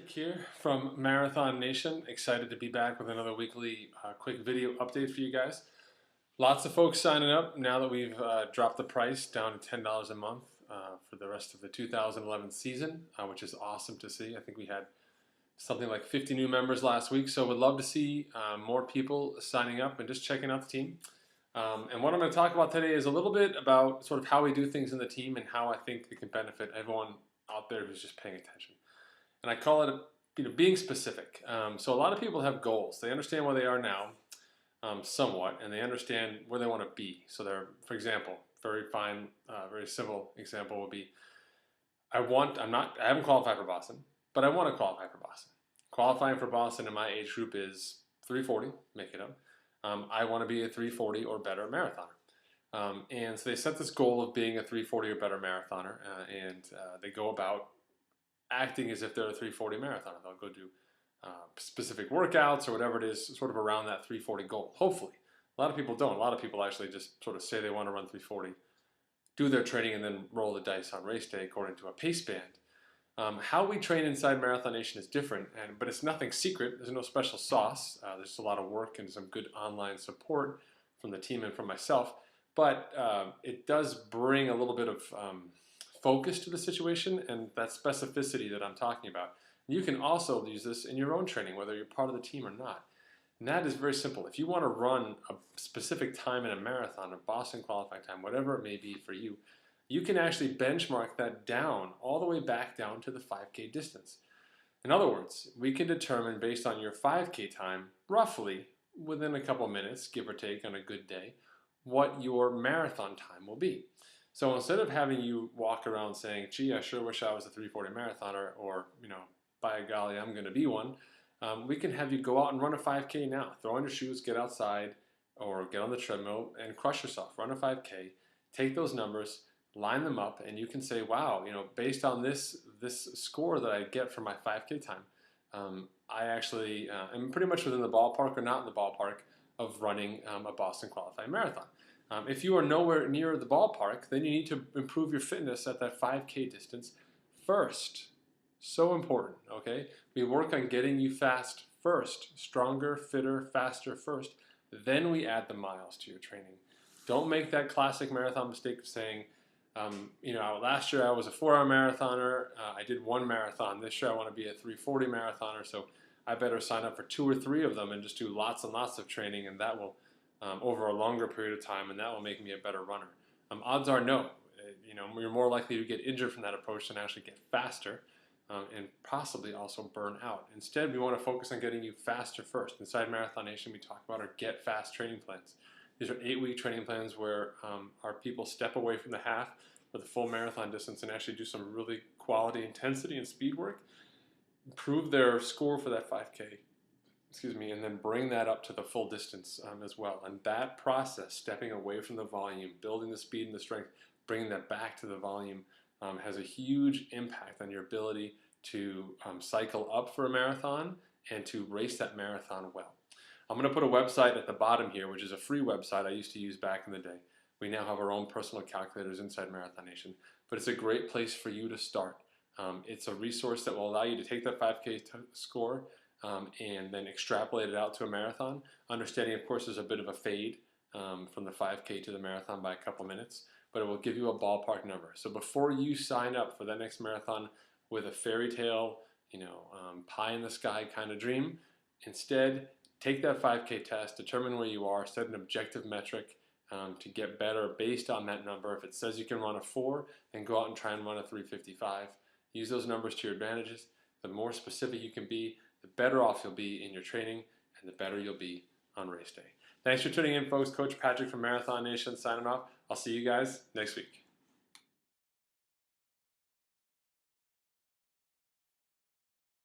Patrick here from Marathon Nation. Excited to be back with another weekly quick video update for you guys. Lots of folks signing up now that we've dropped the price down to $10 a month for the rest of the 2011 season, which is awesome to see. I think we had something like 50 new members last week, so would love to see more people signing up and just checking out the team. And what I'm going to talk about today is a little bit about sort of how we do things in the team and how I think it can benefit everyone out there who's just paying attention. And I call it, being specific. So a lot of people have goals. They understand where they are now, somewhat, and they understand where they want to be. So they're, for example, very simple example would be, I haven't qualified for Boston, but I want to qualify for Boston. Qualifying for Boston in my age group is 340, make it up. I want to be a 340 or better marathoner. And so they set this goal of being a 340 or better marathoner, and they go about acting as if they're a 340 marathoner. They'll go do specific workouts or whatever it is, sort of around that 340 goal, hopefully. A lot of people don't. A lot of people actually just sort of say they want to run 340, do their training, and then roll the dice on race day according to a pace band. How we train inside Marathon Nation is different, but it's nothing secret. There's no special sauce. There's a lot of work and some good online support from the team and from myself, but it does bring a little bit of focus to the situation and that specificity that I'm talking about. You can also use this in your own training, whether you're part of the team or not. And that is very simple. If you want to run a specific time in a marathon, a Boston qualifying time, whatever it may be for you, you can actually benchmark that down all the way back down to the 5K distance. In other words, we can determine based on your 5K time, roughly within a couple minutes, give or take on a good day, what your marathon time will be. So instead of having you walk around saying, gee, I sure wish I was a 340 marathoner, or, by golly, I'm going to be one, we can have you go out and run a 5K now. Throw on your shoes, get outside, or get on the treadmill and crush yourself. Run a 5K, take those numbers, line them up, and you can say, wow, based on this score that I get for my 5K time, I actually am pretty much within the ballpark or not in the ballpark of running a Boston qualifying marathon. If you are nowhere near the ballpark, then you need to improve your fitness at that 5K distance first. So important, okay? We work on getting you fast first, stronger, fitter, faster first. Then we add the miles to your training. Don't make that classic marathon mistake of saying, last year I was a 4-hour marathoner. I did one marathon. This year I want to be a 340 marathoner, so I better sign up for 2 or 3 of them and just do lots and lots of training, and that will over a longer period of time, and that will make me a better runner. Odds are no. You're more likely to get injured from that approach than actually get faster and possibly also burn out. Instead, we want to focus on getting you faster first. Inside Marathon Nation, we talk about our Get Fast training plans. These are 8-week training plans where our people step away from the half or the full marathon distance and actually do some really quality intensity and speed work, improve their score for that 5K, and then bring that up to the full distance as well. And that process, stepping away from the volume, building the speed and the strength, bringing that back to the volume, has a huge impact on your ability to cycle up for a marathon and to race that marathon well. I'm going to put a website at the bottom here, which is a free website I used to use back in the day. We now have our own personal calculators inside Marathon Nation, but it's a great place for you to start. It's a resource that will allow you to take that 5K score and then extrapolate it out to a marathon. Understanding, of course, there's a bit of a fade from the 5K to the marathon by a couple minutes, but it will give you a ballpark number. So before you sign up for that next marathon with a fairy tale, pie in the sky kind of dream, instead take that 5K test, determine where you are, set an objective metric to get better based on that number. If it says you can run a 4, then go out and try and run a 355. Use those numbers to your advantages. The more specific you can be, the better off you'll be in your training and the better you'll be on race day. Thanks for tuning in, folks. Coach Patrick from Marathon Nation signing off. I'll see you guys next week.